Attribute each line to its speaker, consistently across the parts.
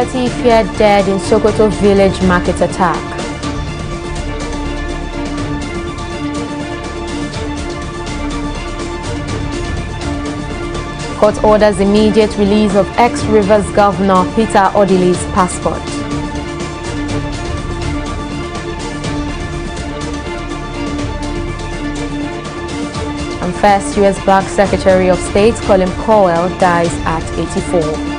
Speaker 1: 30 feared dead in Sokoto village market attack. Court orders immediate release of ex-Rivers Governor Peter Odili's passport. And first U.S. Black Secretary of State Colin Powell dies at 84.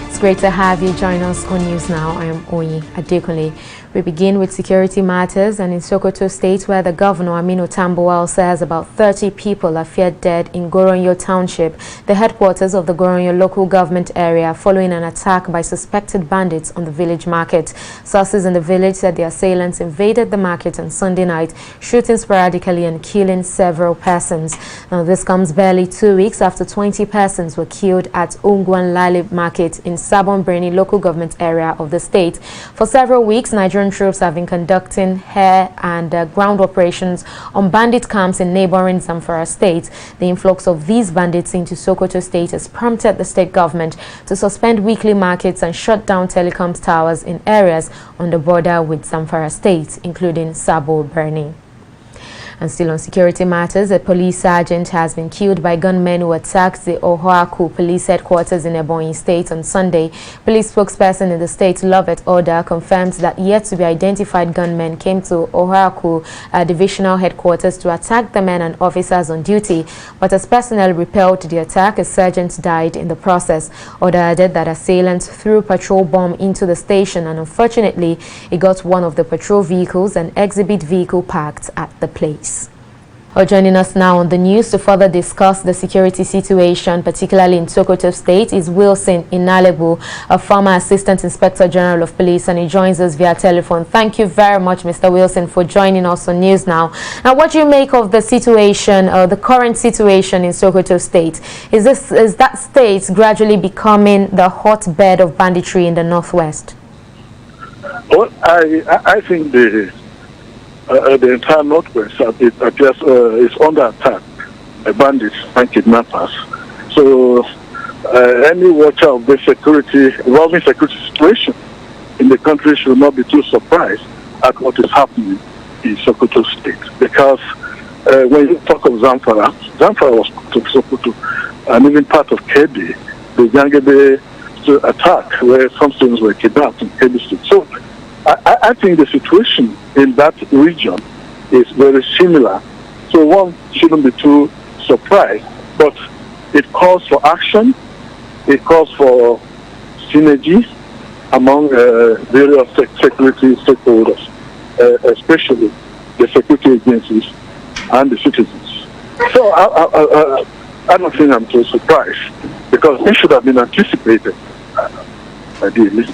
Speaker 1: It's great to have you join us on News Now. I am Oyi Adekunle. We begin with security matters, and in Sokoto State, where the governor Aminu Tambuwal says about 30 people are feared dead in Goronyo Township, the headquarters of the Goronyo local government area, following an attack by suspected bandits on the village market. Sources in the village said the assailants invaded the market on Sunday night, shooting sporadically and killing several persons. Now, this comes barely 2 weeks after 20 persons were killed at Ungwan Lale Market in Sabon Birni local government area of the state. For several weeks, Nigerian troops have been conducting air and ground operations on bandit camps in neighboring Zamfara state. The influx of these bandits into Sokoto state has prompted the state government to suspend weekly markets and shut down telecoms towers in areas on the border with Zamfara state, including Sabo Birni. And still on security matters, a police sergeant has been killed by gunmen who attacked the Ohoaku police headquarters in Ebonyi State on Sunday. Police spokesperson in the state, Lovett Oda, confirms that yet-to-be-identified gunmen came to Ohoaku divisional headquarters to attack the men and officers on duty. But as personnel repelled the attack, a sergeant died in the process. Oda added that assailants threw patrol bomb into the station, and unfortunately, it got one of the patrol vehicles, an exhibit vehicle, parked at the place. Joining us now on the news to further discuss the security situation, particularly in Sokoto State, is Wilson Inalebu, a former Assistant Inspector General of Police, and he joins us via telephone. Thank you very much, Mr. Wilson, for joining us on News Now. Now, what do you make of the situation, the current situation in Sokoto State? Is that state gradually becoming the hotbed of banditry in the northwest?
Speaker 2: Well, I think the entire northwest is under attack by bandits and kidnappers. So any watcher of the evolving security situation in the country should not be too surprised at what is happening in Sokoto State. Because when you talk of Zamfara was part of Sokoto and even part of Kebbi, the Jangebe attack where some students were kidnapped in Kebbi State. So I think the situation in that region is very similar. So one shouldn't be too surprised, but it calls for action, it calls for synergy among various security stakeholders, especially the security agencies and the citizens. So I don't think I'm too surprised, because it should have been anticipated by the elite.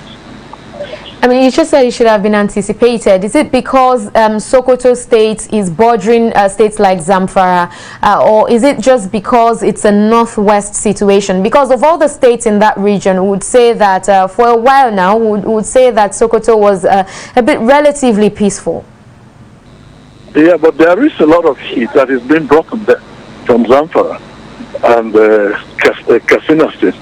Speaker 1: I mean, you just said it should have been anticipated. Is it because Sokoto State is bordering states like Zamfara, or is it just because it's a northwest situation? Because of all the states in that region, we would say that for a while now, we would say that Sokoto was a bit relatively peaceful.
Speaker 2: Yeah, but there is a lot of heat that is being broken there from Zamfara and Katsina State.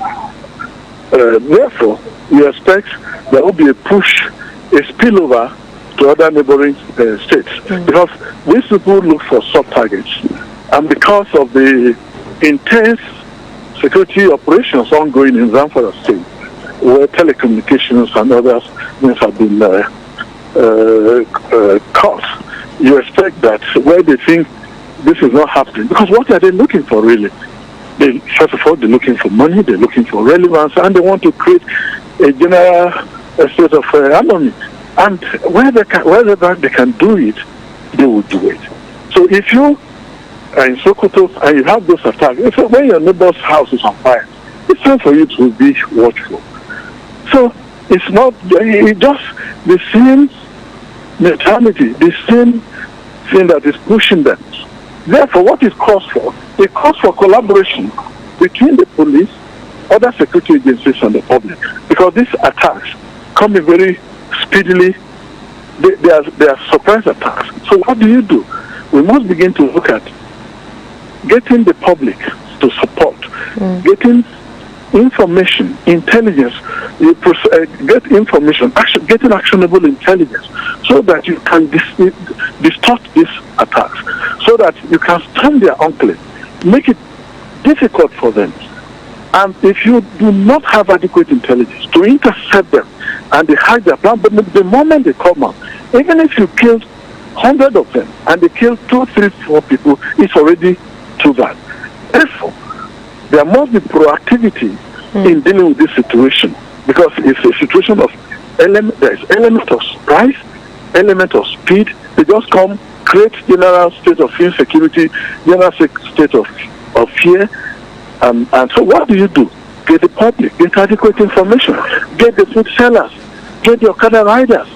Speaker 2: Therefore, we expect there will be a push, a spillover to other neighboring states. Because these people look for sub-targets. And because of the intense security operations ongoing in Zamfara State, where telecommunications and other things have been cut, you expect that where they think this is not happening. Because what are they looking for, really? First of all, they're looking for money, they're looking for relevance, and they want to create a general state of harmony. And wherever they can do it, they will do it. So if you are in Sokoto and you have those attacks, when your neighbor's house is on fire, it's time for you to be watchful. So it's just the same mentality, the same thing that is pushing them. Therefore, what it calls for? It calls for collaboration between the police, other security agencies, and the public. Because these attacks come in very speedily. They are surprise attacks. So what do? We must begin to look at getting the public to support. Getting information, intelligence, get information, getting actionable intelligence, so that you can distort these attacks, so that you can stand their enclave, make it difficult for them. And if you do not have adequate intelligence to intercept them and they hide their plan, but the moment they come out, even if you killed 100 of them and they kill 2, 3, 4 people, it's already too bad. Therefore, there must be proactivity in dealing with this situation, because it's a situation of there's element of surprise, element of speed. They just come, create general state of insecurity, general state of fear, and so what do? Get the public, get adequate information, get the food sellers, get your Okada riders,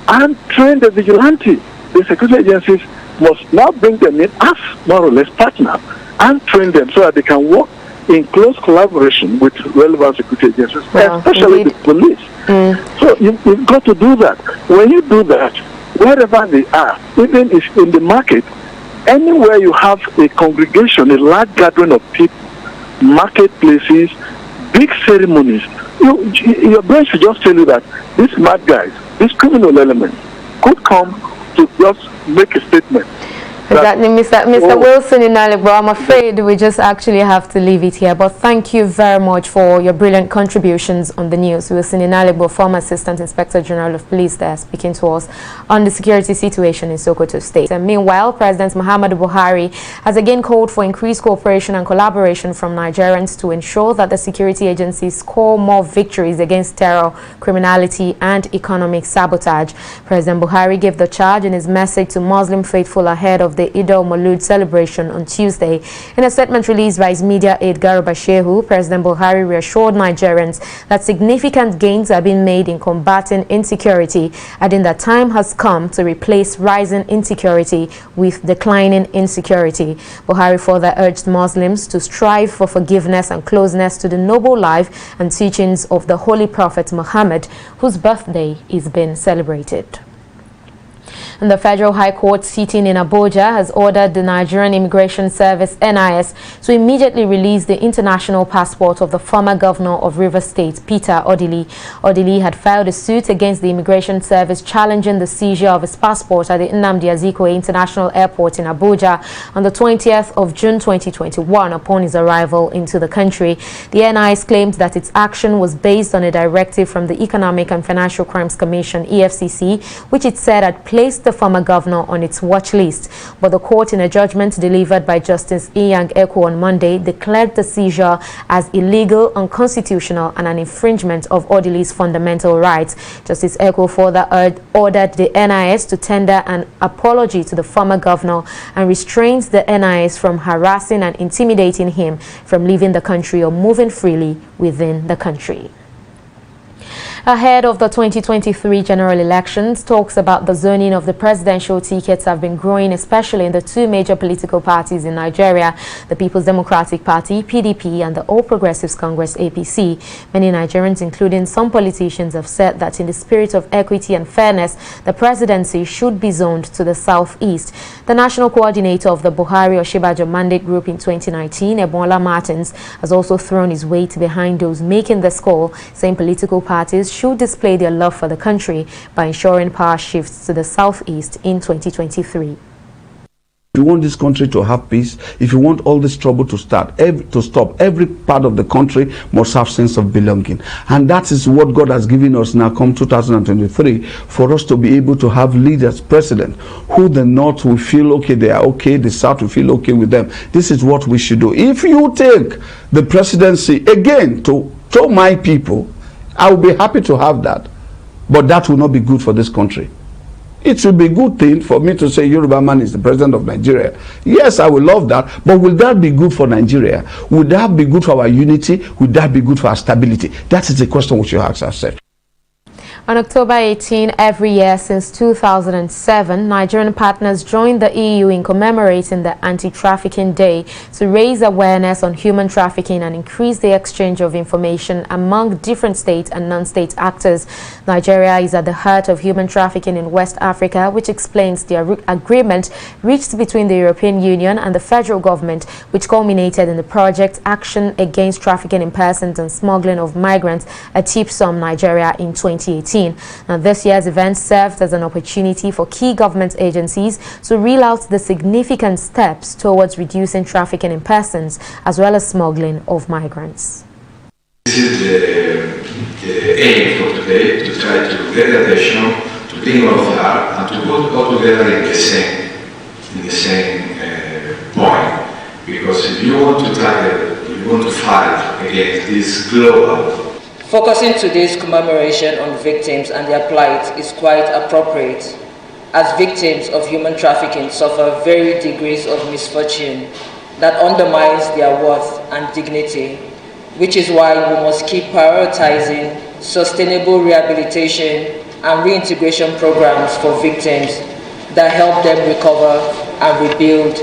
Speaker 2: and train the vigilante. The security agencies must now bring them in as more or less partners and train them so that they can work in close collaboration with relevant security agencies, especially the police. So you've got to do that. When you do that, wherever they are, even if in the market, anywhere you have a congregation, a large gathering of people, marketplaces, big ceremonies, your brain should just tell you that these mad guys, these criminal elements, could come to just make a statement.
Speaker 1: Exactly, Mr. Wilson in Nalibro, I'm afraid we just actually have to leave it here. But thank you very much for your brilliant contributions on the news. Wilson in Nalibro, former Assistant Inspector General of Police, there speaking to us on the security situation in Sokoto State. And meanwhile, President Muhammadu Buhari has again called for increased cooperation and collaboration from Nigerians to ensure that the security agencies score more victories against terror, criminality, and economic sabotage. President Buhari gave the charge in his message to Muslim faithful ahead of the Eid al-Maulud celebration on Tuesday. In a statement released by his media aide Garba Shehu, President Buhari reassured Nigerians that significant gains are being made in combating insecurity, adding that time has come to replace rising insecurity with declining insecurity. Buhari further urged Muslims to strive for forgiveness and closeness to the noble life and teachings of the Holy Prophet Muhammad, whose birthday is being celebrated. And the Federal High Court sitting in Abuja has ordered the Nigerian Immigration Service (NIS) to immediately release the international passport of the former governor of Rivers State, Peter Odili. Odili had filed a suit against the Immigration Service challenging the seizure of his passport at the Nnamdi Azikiwe International Airport in Abuja on the 20th of June 2021 upon his arrival into the country. The NIS claimed that its action was based on a directive from the Economic and Financial Crimes Commission (EFCC), which it said had placed the former governor on its watch list. But the court, in a judgment delivered by Justice Iyang Eko on Monday, declared the seizure as illegal, unconstitutional, and an infringement of Odili's fundamental rights. Justice Eko further ordered the NIS to tender an apology to the former governor and restrains the NIS from harassing and intimidating him from leaving the country or moving freely within the country. Ahead of the 2023 general elections, talks about the zoning of the presidential tickets have been growing, especially in the two major political parties in Nigeria, the People's Democratic Party, PDP, and the All Progressives Congress, APC. Many Nigerians, including some politicians, have said that in the spirit of equity and fairness, the presidency should be zoned to the southeast. The national coordinator of the Buhari-Oshibajo Mandate Group in 2019, Ebola Martins, has also thrown his weight behind those making this call, saying political parties should display their love for the country by ensuring power shifts to the southeast in 2023.
Speaker 3: If you want this country to have peace, if you want all this trouble to stop, every part of the country must have sense of belonging. And that is what God has given us now come 2023, for us to be able to have leaders, president, who the North will feel okay, they are okay, the South will feel okay with them. This is what we should do. If you take the presidency again to my people, I will be happy to have that, but that will not be good for this country. It will be a good thing for me to say Yoruba man is the president of Nigeria. Yes, I will love that, but will that be good for Nigeria? Would that be good for our unity? Would that be good for our stability? That is the question we should ask ourselves.
Speaker 1: On October 18 every year since 2007, Nigerian partners joined the EU in commemorating the Anti-Trafficking Day to raise awareness on human trafficking and increase the exchange of information among different state and non-state actors. Nigeria is at the heart of human trafficking in West Africa, which explains the agreement reached between the European Union and the federal government, which culminated in the project Action Against Trafficking in Persons and Smuggling of Migrants at TPSOM, Nigeria in 2018. Now, this year's event served as an opportunity for key government agencies to reel out the significant steps towards reducing trafficking in persons as well as smuggling of migrants.
Speaker 4: This is the aim for today, to try to get attention, to bring all of that, and to put all together in the same point. Because if you want to tackle, you want to fight against this global.
Speaker 5: Focusing today's commemoration on victims and their plight is quite appropriate, as victims of human trafficking suffer varied degrees of misfortune that undermines their worth and dignity, which is why we must keep prioritizing sustainable rehabilitation and reintegration programs for victims that help them recover and rebuild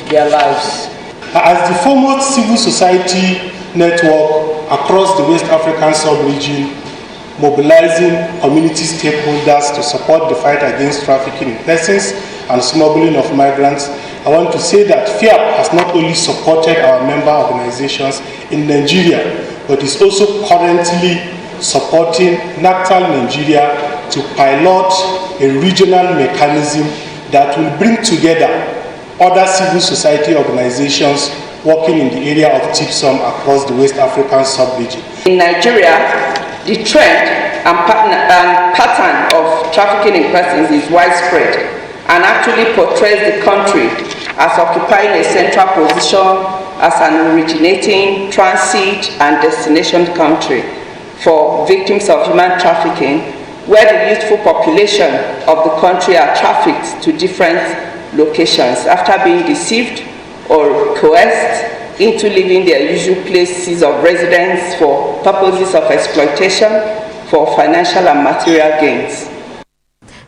Speaker 5: their lives.
Speaker 6: As the foremost civil society network across the West African sub-region, mobilizing community stakeholders to support the fight against trafficking in persons and smuggling of migrants, I want to say that FIAP has not only supported our member organizations in Nigeria, but is also currently supporting NACTAL Nigeria to pilot a regional mechanism that will bring together other civil society organizations working in the area of TPSOM across the West African sub-region.
Speaker 7: In Nigeria, the trend and pattern of trafficking in persons is widespread and actually portrays the country as occupying a central position as an originating, transit and destination country for victims of human trafficking, where the youthful population of the country are trafficked to different locations after being deceived or coerced into leaving their usual places of residence for purposes of exploitation for financial and material gains.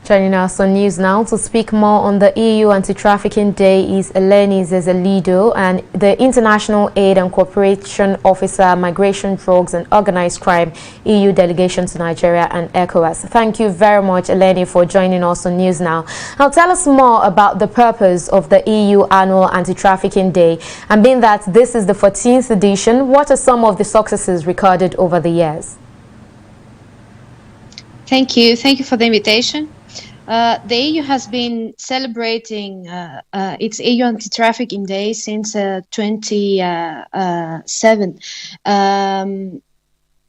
Speaker 1: Joining us on News Now to speak more on the EU Anti-Trafficking Day is Eleni Zezalido, and the International Aid and Cooperation Officer, Migration, Drugs and Organized Crime, EU Delegation to Nigeria and ECOWAS. Thank you very much, Eleni, for joining us on News Now. Now, tell us more about the purpose of the EU Annual Anti-Trafficking Day, and being that this is the 14th edition, what are some of the successes recorded over the years?
Speaker 8: Thank you for the invitation. The EU has been celebrating its EU Anti-Trafficking Day since 2007.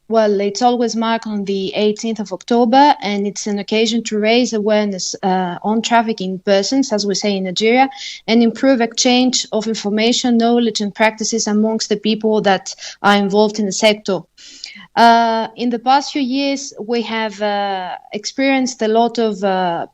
Speaker 8: Well, it's always marked on the 18th of October, and it's an occasion to raise awareness on trafficking persons, as we say in Nigeria, and improve exchange of information, knowledge and practices amongst the people that are involved in the sector. In the past few years, we have experienced a lot of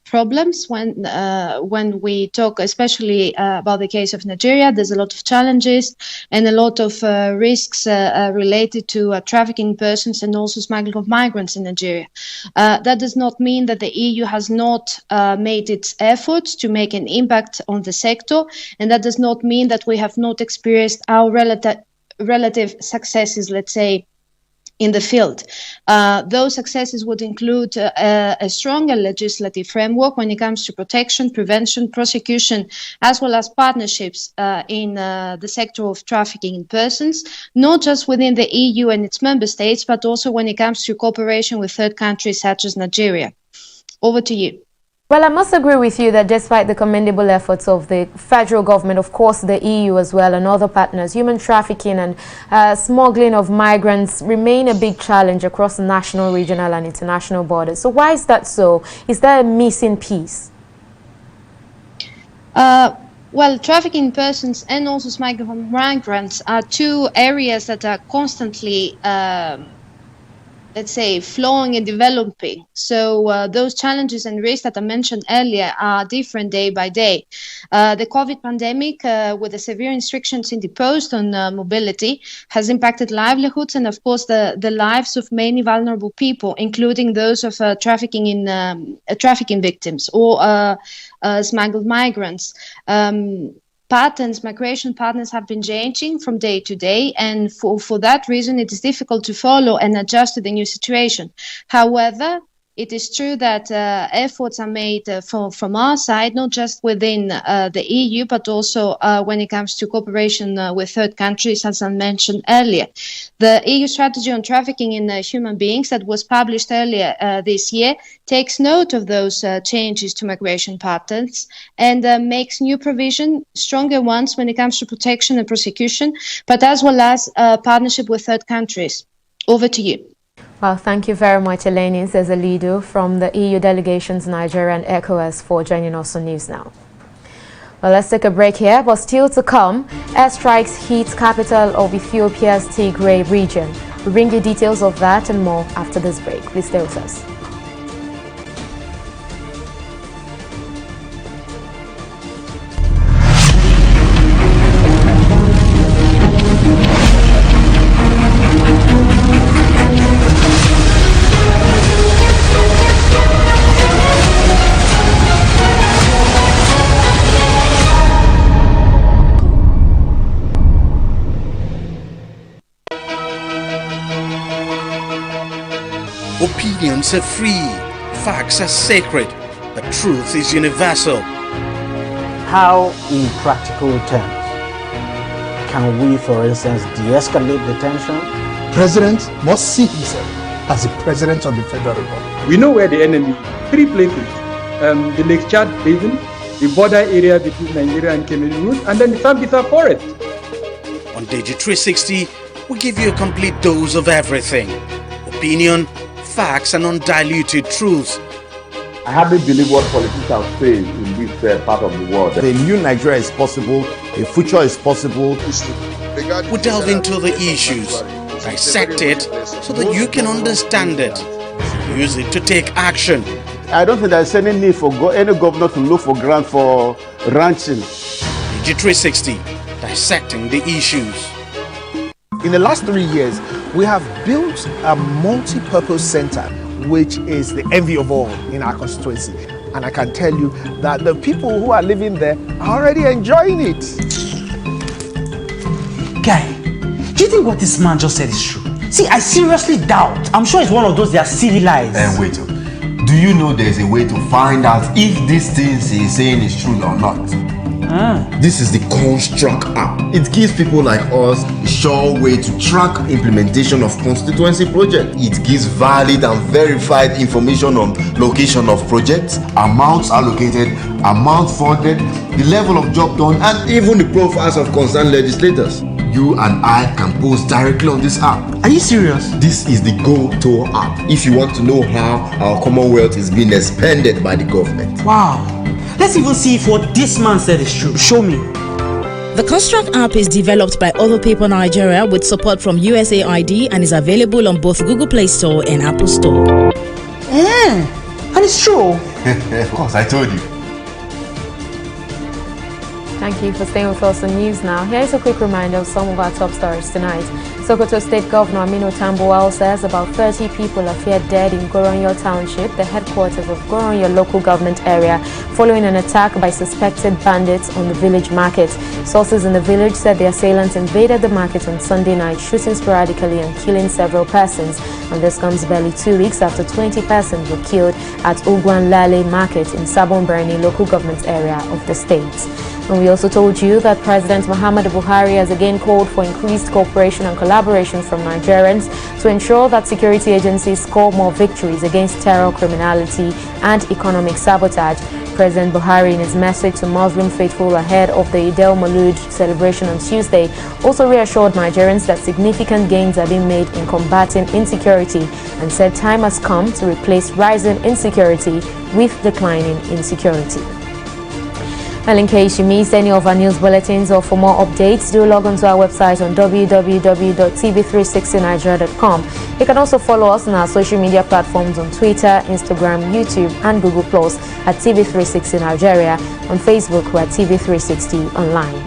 Speaker 8: problems when we talk, especially about the case of Nigeria. There's a lot of challenges and a lot of risks related to trafficking persons and also smuggling of migrants in Nigeria. That does not mean that the EU has not made its efforts to make an impact on the sector, and that does not mean that we have not experienced our relative successes, let's say, in the field. Those successes would include a stronger legislative framework when it comes to protection, prevention, prosecution, as well as partnerships in the sector of trafficking in persons, not just within the EU and its member states, but also when it comes to cooperation with third countries such as Nigeria. Over to you.
Speaker 1: Well, I must agree with you that despite the commendable efforts of the federal government, of course the EU as well and other partners, human trafficking and smuggling of migrants remain a big challenge across national, regional and international borders. So why is that so? Is there a missing piece?
Speaker 8: Well, trafficking persons and also smuggling of migrants are two areas that are constantly let's say, flowing and developing. So those challenges and risks that I mentioned earlier are different day by day. The COVID pandemic, with the severe restrictions imposed on mobility, has impacted livelihoods and, of course, the lives of many vulnerable people, including those of trafficking victims or smuggled migrants. Migration patterns have been changing from day to day, and for that reason, it is difficult to follow and adjust to the new situation. However, it is true that efforts are made from our side, not just within the EU, but also when it comes to cooperation with third countries, as I mentioned earlier. The EU strategy on trafficking in human beings that was published earlier this year takes note of those changes to migration patterns and makes new provision, stronger ones when it comes to protection and prosecution, but as well as partnership with third countries. Over to you.
Speaker 1: Well, thank you very much, Eleni Zezalidu from the EU delegations, Nigeria and ECOWAS, for joining us on News Now. Well, let's take a break here, but still to come, airstrikes hit capital of Ethiopia's Tigray region. We'll bring you details of that and more after this break. Please stay with us.
Speaker 9: Opinions are free, facts are sacred, the truth is universal.
Speaker 10: How, in practical terms, can we, for instance, de-escalate the tension?
Speaker 11: President must see himself as the President of the Federal Republic.
Speaker 12: We know where the enemy is. 3 places. The Lake Chad Basin, the border area between Nigeria and Cameroon, and then the Sambisa Forest.
Speaker 9: On TV360, we give you a complete dose of everything. Opinion, facts and undiluted truth.
Speaker 13: I hardly believe what politicians say in this part of the world.
Speaker 11: The new Nigeria is possible, a future is possible.
Speaker 9: We delve into the issues, dissect it so that you can understand it, use it to take action.
Speaker 11: I don't think there's any need for any governor to look for grant for ranching.
Speaker 9: TV360, dissecting the issues.
Speaker 11: In the last 3 years, we have built a multi-purpose center, which is the envy of all in our constituency. And I can tell you that the people who are living there are already enjoying it.
Speaker 14: Guy, do you think what this man just said is true? See, I seriously doubt. I'm sure it's one of those their silly lies.
Speaker 15: And wait, do you know there's a way to find out if these things he's saying is true or not?
Speaker 16: This is the Construct app. It gives people like us a sure way to track implementation of constituency projects. It gives valid and verified information on location of projects, amounts allocated, amount funded, the level of job done, and even the profiles of concerned legislators. You and I can post directly on this app.
Speaker 14: Are you serious?
Speaker 16: This is the Go-To app if you want to know how our Commonwealth is being expanded by the government.
Speaker 14: Wow. Let's even see if what this man said is true. Show me.
Speaker 17: The Construct app is developed by Other People Nigeria with support from USAID and is available on both Google Play Store and Apple Store.
Speaker 14: And it's true.
Speaker 15: Of course, I told you.
Speaker 1: Thank you for staying with us on News Now. Here's a quick reminder of some of our top stories tonight. Sokoto State Governor Aminu Tambuwal says about 30 people are feared dead in Goronyo Township, the headquarters of Goronyo local government area, following an attack by suspected bandits on the village market. Sources in the village said the assailants invaded the market on Sunday night, shooting sporadically and killing several persons. And this comes barely 2 weeks after 20 persons were killed at Ugwan Lale Market in Sabon Birni local government area of the state. And we also told you that President Muhammadu Buhari has again called for increased cooperation and collaboration from Nigerians to ensure that security agencies score more victories against terror, criminality, and economic sabotage. President Buhari, in his message to Muslim faithful ahead of the Eid al-Maulud celebration on Tuesday, also reassured Nigerians that significant gains are being made in combating insecurity and said time has come to replace rising insecurity with declining insecurity. Well, in case you missed any of our news bulletins or for more updates, do log on to our website on www.tv360nigeria.com. You can also follow us on our social media platforms on Twitter, Instagram, YouTube and Google Plus at TV360 Nigeria. On Facebook, we're at TV360 Online.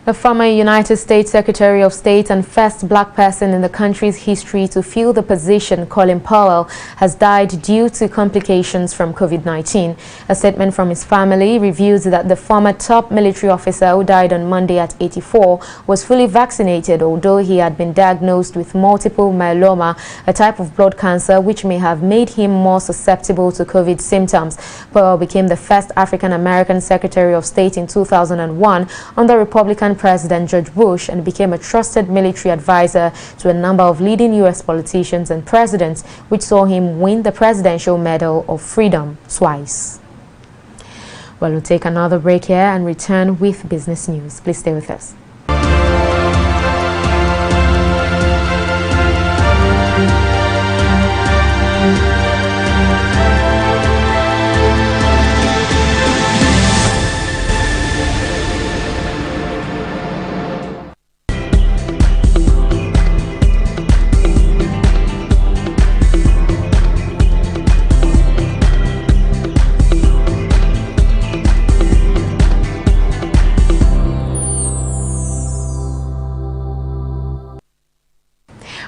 Speaker 1: The former United States Secretary of State and first black person in the country's history to fill the position, Colin Powell, has died due to complications from COVID-19. A statement from his family reveals that the former top military officer, who died on Monday at 84, was fully vaccinated, although he had been diagnosed with multiple myeloma, a type of blood cancer which may have made him more susceptible to COVID symptoms. Powell became the first African-American Secretary of State in 2001 under Republican President George Bush and became a trusted military advisor to a number of leading U.S. politicians and presidents, which saw him win the Presidential Medal of Freedom twice. Well, we'll take another break here and return with business news. Please stay with us.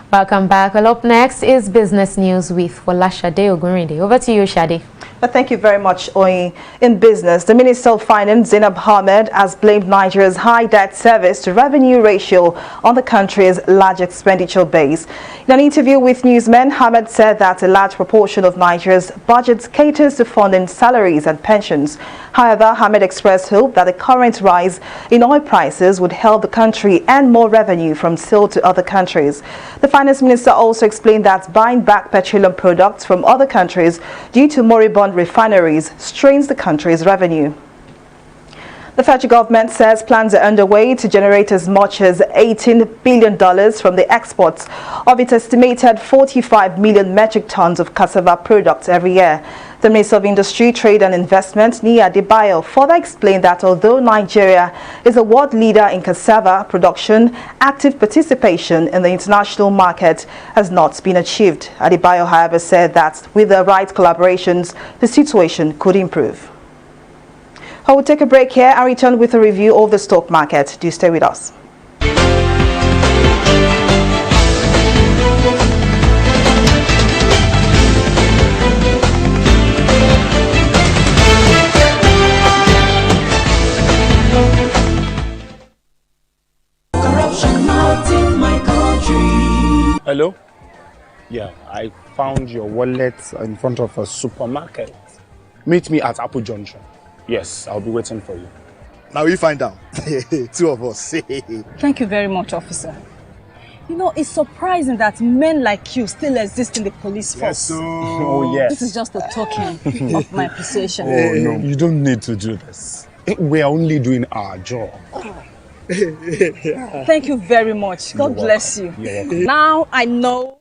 Speaker 1: Welcome back. Well, up next is business news with Shade Ogunrinde. Over to you, Shade.
Speaker 18: Thank you very much, Oyi. In business, the Minister of Finance, Zainab Ahmed, has blamed Nigeria's high debt service to revenue ratio on the country's large expenditure base. In an interview with newsmen, Ahmed said that a large proportion of Nigeria's budget caters to funding salaries and pensions. However, Ahmed expressed hope that the current rise in oil prices would help the country earn more revenue from sale to other countries. The Finance Minister also explained that buying back petroleum products from other countries due to moribund refineries strains the country's revenue. The federal government says plans are underway to generate as much as $18 billion from the exports of its estimated 45 million metric tons of cassava products every year. The Minister of Industry, Trade and Investment, Nia Adebayo, further explained that although Nigeria is a world leader in cassava production, active participation in the international market has not been achieved. Adebayo, however, said that with the right collaborations, the situation could improve. I will take a break here and return with a review of the stock market. Do stay with us.
Speaker 19: Hello? Yeah, I found your wallet in front of a supermarket. Meet me at Apple Junction. Yes, I'll be waiting for you.
Speaker 11: Now we find out. Two of us.
Speaker 20: Thank you very much, officer. You know, it's surprising that men like you still exist in the police force.
Speaker 19: Yes, oh, yes.
Speaker 20: This is just a token of my appreciation.
Speaker 19: Oh, no, you don't need to do this. We're only doing our job.
Speaker 20: Thank you very much. God bless you. Now I know.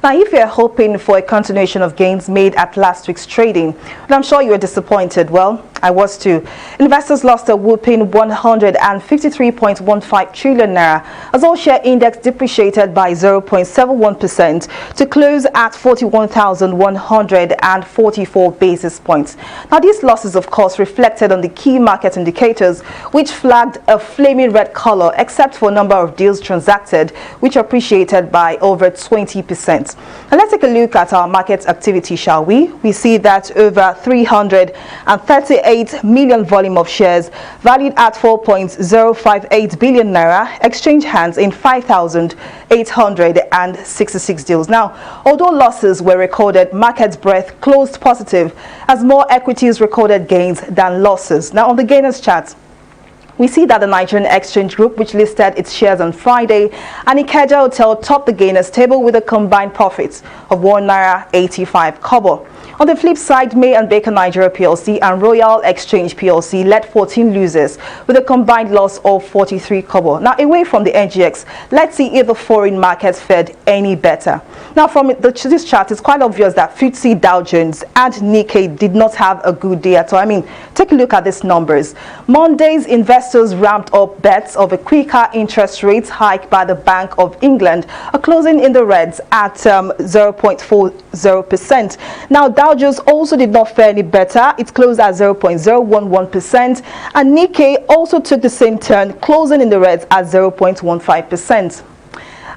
Speaker 18: Now, if you're hoping for a continuation of gains made at last week's trading, and I'm sure you were disappointed, well, I was too. Investors lost a whopping 153.15 trillion naira as all share index depreciated by 0.71% to close at 41,144 basis points. Now, these losses, of course, reflected on the key market indicators, which flagged a flaming red color, except for a number of deals transacted, which appreciated by over 20%. And let's take a look at our market activity, shall we? We see that over 338 million volume of shares valued at 4.058 billion naira exchange hands in 5,866 deals. Now, although losses were recorded, market breadth closed positive as more equities recorded gains than losses. Now, on the gainers chart, we see that the Nigerian Exchange Group, which listed its shares on Friday, and Ikeja Hotel topped the gainers table with a combined profit of 1.85 naira. On the flip side, May and Baker Nigeria PLC and Royal Exchange PLC led 14 losers with a combined loss of 43 kobo. Now, away from the NGX, let's see if the foreign markets fared any better. Now, from this chart, it's quite obvious that FTSE, Dow Jones and Nikkei did not have a good day at all. I mean, take a look at these numbers. Monday's investors ramped up bets of a quicker interest rate hike by the Bank of England, closing in the reds at 0.40%. Now, Dow Jones also did not fare any better. It closed at 0.011%, and Nikkei also took the same turn, closing in the reds at 0.15%.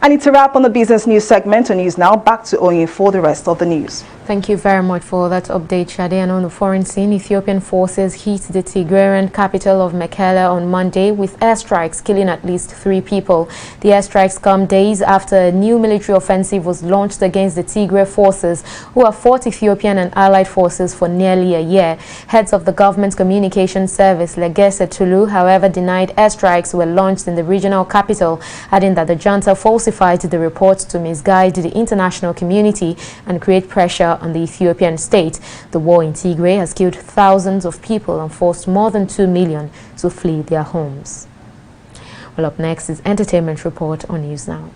Speaker 18: And it's a wrap on the business news segment on News Now. Back to Oyin for the rest of the news.
Speaker 1: Thank you very much for that update, Shade. And on the foreign scene, Ethiopian forces hit the Tigrayan capital of Mekelle on Monday with airstrikes, killing at least 3 people. The airstrikes come days after a new military offensive was launched against the Tigray forces, who have fought Ethiopian and allied forces for nearly a year. Heads of the government communication service, Legesse Tulu, however, denied airstrikes were launched in the regional capital, adding that the junta falsified the reports to misguide the international community and create pressure on the Ethiopian state. The war in Tigray has killed thousands of people and forced more than 2 million to flee their homes. Well, up next is Entertainment Report on News Now.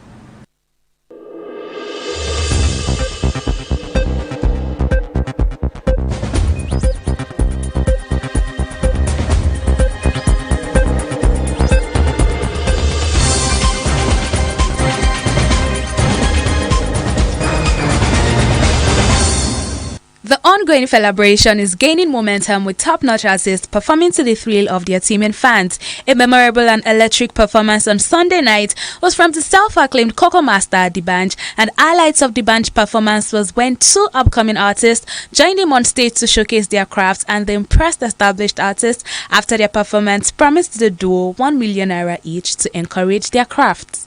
Speaker 21: The ongoing celebration is gaining momentum with top-notch artists performing to the thrill of their teeming fans. A memorable and electric performance on Sunday night was from the self-acclaimed Coco Master D'banj, and highlights of D'banj performance was when 2 upcoming artists joined him on stage to showcase their crafts, and the impressed established artists after their performance promised the duo 1 million naira each to encourage their crafts.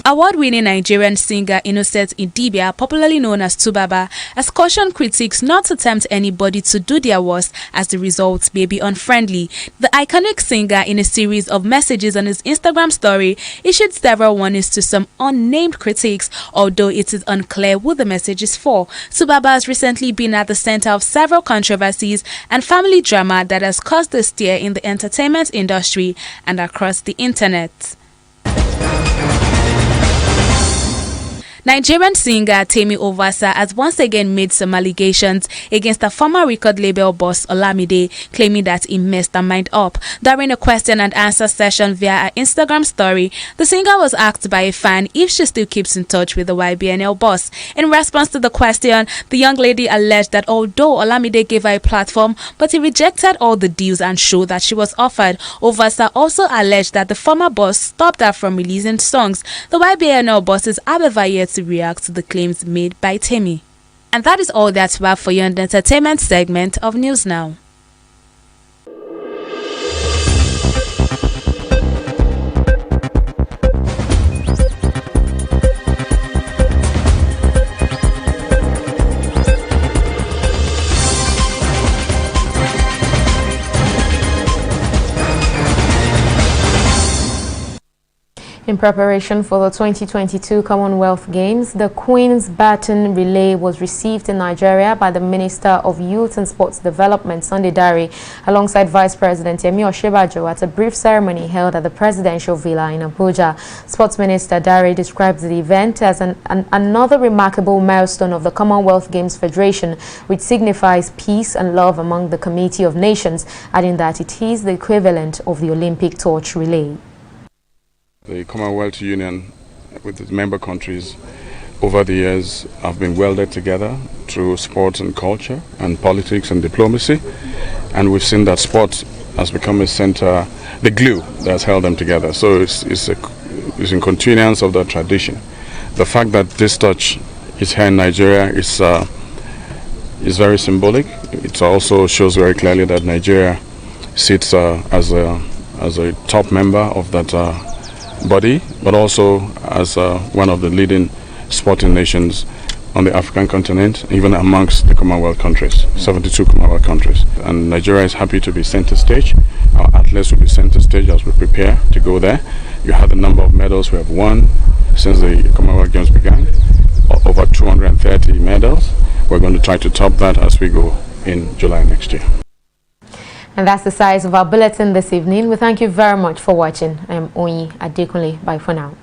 Speaker 21: Award-winning Nigerian singer Innocent Idibia, popularly known as Tubaba, has cautioned critics not to tempt anybody to do their worst, as the results may be unfriendly. The iconic singer, in a series of messages on his Instagram story, issued several warnings to some unnamed critics, although it is unclear who the message is for. Tubaba has recently been at the center of several controversies and family drama that has caused a stir in the entertainment industry and across the internet. Nigerian singer Temi Ovasa has once again made some allegations against the former record label boss Olamide, claiming that he messed her mind up. During a question and answer session via her Instagram story, the singer was asked by a fan if she still keeps in touch with the YBNL boss. In response to the question, the young lady alleged that although Olamide gave her a platform, but he rejected all the deals and show that she was offered. Ovasa also alleged that the former boss stopped her from releasing songs. The YBNL boss is however yet to react to the claims made by Temi. And that is all that's about for you in the entertainment segment of News Now.
Speaker 1: In preparation for the 2022 Commonwealth Games, the Queen's Baton Relay was received in Nigeria by the Minister of Youth and Sports Development, Sunday Dare, alongside Vice President Yemi Osinbajo at a brief ceremony held at the Presidential Villa in Abuja. Sports Minister Dare described the event as another remarkable milestone of the Commonwealth Games Federation, which signifies peace and love among the Committee of Nations, adding that it is the equivalent of the Olympic torch relay.
Speaker 22: The Commonwealth Union with its member countries over the years have been welded together through sports and culture and politics and diplomacy, and we've seen that sport has become a center, the glue that has held them together. So it's in continuance of that tradition. The fact that this touch is here in Nigeria is very symbolic. It also shows very clearly that Nigeria sits as a top member of that body, but also as one of the leading sporting nations on the African continent, even amongst the Commonwealth countries, 72 Commonwealth countries. And Nigeria is happy to be center stage. Our athletes will be center stage as we prepare to go there. You have the number of medals we have won since the Commonwealth Games began. over 230 medals. We're going to try to top that as we go in July next year.
Speaker 1: And that's the size of our bulletin this evening. We thank you very much for watching. I am Oyi Adekunle. Bye for now.